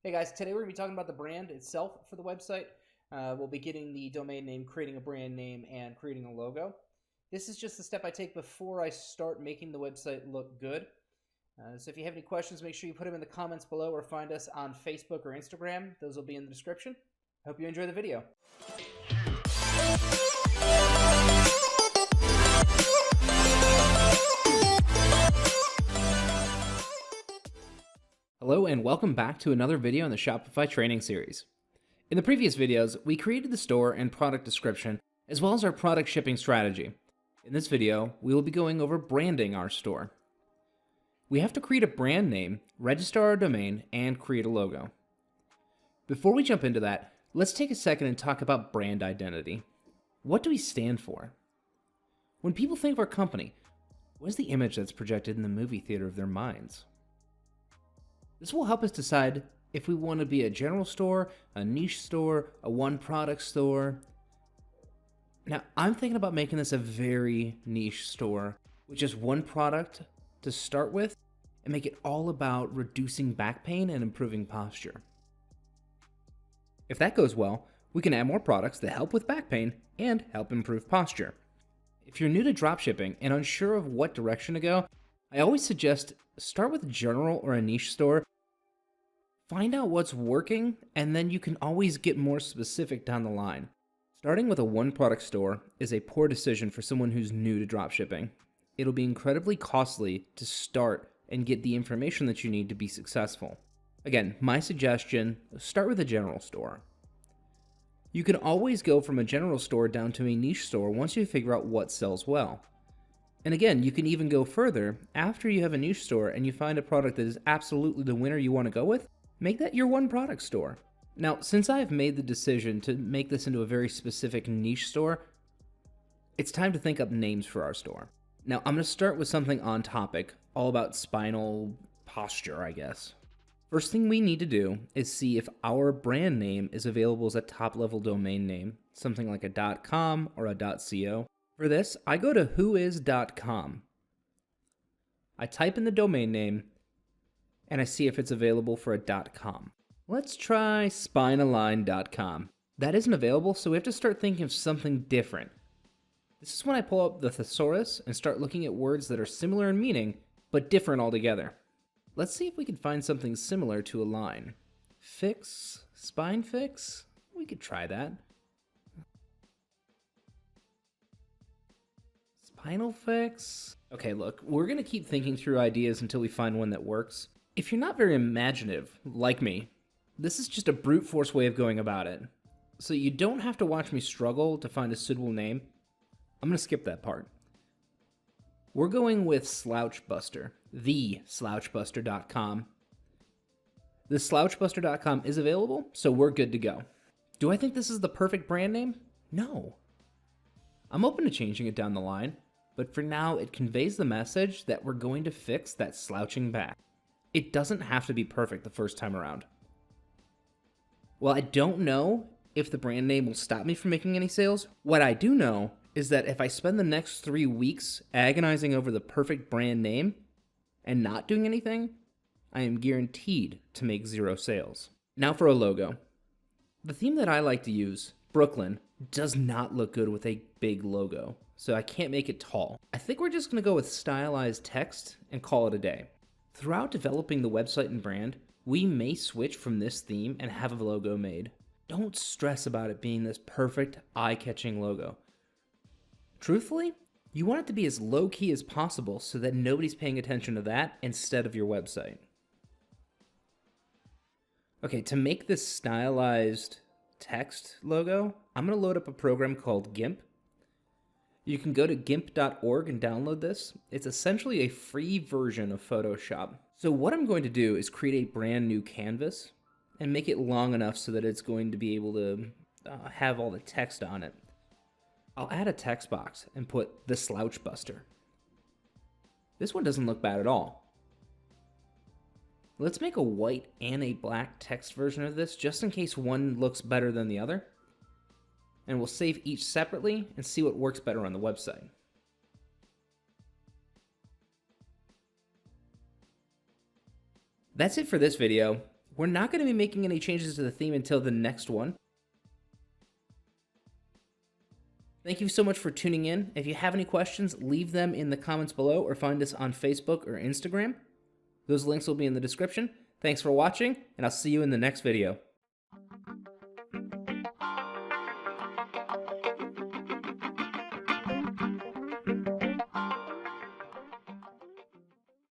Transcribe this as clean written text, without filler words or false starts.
Hey guys, today we're going to be talking about the brand itself for the website. We'll be getting the domain name, creating a brand name, and creating a logo. This is just the step I take before I start making the website look good. So if you have any questions, make sure you put them in the comments below or find us on Facebook or Instagram. Those will be in the description. Hope you enjoy the video. Hello and welcome back to another video in the Shopify training series. In the previous videos, we created the store and product description, as well as our product shipping strategy. In this video, we will be going over branding our store. We have to create a brand name, register our domain, and create a logo. Before we jump into that, let's take a second and talk about brand identity. What do we stand for? When people think of our company, what is the image that's projected in the movie theater of their minds? This will help us decide if we want to be a general store, a niche store, a one-product store. Now, I'm thinking about making this a very niche store with just one product to start with and make it all about reducing back pain and improving posture. If that goes well, we can add more products that help with back pain and help improve posture. If you're new to dropshipping and unsure of what direction to go, I always suggest start with a general or a niche store. Find out what's working, and then you can always get more specific down the line. Starting with a one-product store is a poor decision for someone who's new to dropshipping. It'll be incredibly costly to start and get the information that you need to be successful. Again, my suggestion, start with a general store. You can always go from a general store down to a niche store once you figure out what sells well. And again, you can even go further. After you have a niche store and you find a product that is absolutely the winner you want to go with, make that your one product store. Now, since I've made the decision to make this into a very specific niche store, it's time to think up names for our store. Now, I'm going to start with something on topic, all about spinal posture, I guess. First thing we need to do is see if our brand name is available as a top-level domain name, something like a .com or a .co. For this, I go to whois.com. I type in the domain name, and I see if it's available for a .com. Let's try spinealign.com. That isn't available, so we have to start thinking of something different. This is when I pull up the thesaurus and start looking at words that are similar in meaning, but different altogether. Let's see if we can find something similar to align. Fix? Spine fix? We could try that. Spinal fix? Okay, look, we're gonna keep thinking through ideas until we find one that works. If you're not very imaginative, like me, this is just a brute force way of going about it. So you don't have to watch me struggle to find a suitable name. I'm gonna skip that part. We're going with Slouchbuster, theslouchbuster.com. The slouchbuster.com is available, so we're good to go. Do I think this is the perfect brand name? No. I'm open to changing it down the line, but for now it conveys the message that we're going to fix that slouching back. It doesn't have to be perfect the first time around. Well, I don't know if the brand name will stop me from making any sales. What I do know is that if I spend the next 3 weeks agonizing over the perfect brand name and not doing anything, I am guaranteed to make 0 sales. Now for a logo. The theme that I like to use, Brooklyn, does not look good with a big logo, so I can't make it tall. I think we're just gonna go with stylized text and call it a day. Throughout developing the website and brand, we may switch from this theme and have a logo made. Don't stress about it being this perfect, eye-catching logo. Truthfully, you want it to be as low-key as possible so that nobody's paying attention to that instead of your website. Okay, to make this stylized text logo, I'm going to load up a program called GIMP. You can go to gimp.org and download this. It's essentially a free version of Photoshop. So what I'm going to do is create a brand new canvas and make it long enough so that it's going to be able to have all the text on it. I'll add a text box and put the Slouchbuster. This one doesn't look bad at all. Let's make a white and a black text version of this just in case one looks better than the other. And we'll save each separately and see what works better on the website. That's it for this video. we're not going to be making any changes to the theme until the next one. Thank you so much for tuning in. If you have any questions, leave them in the comments below or find us on Facebook or Instagram. Those links will be in the description. Thanks for watching, and I'll see you in the next video.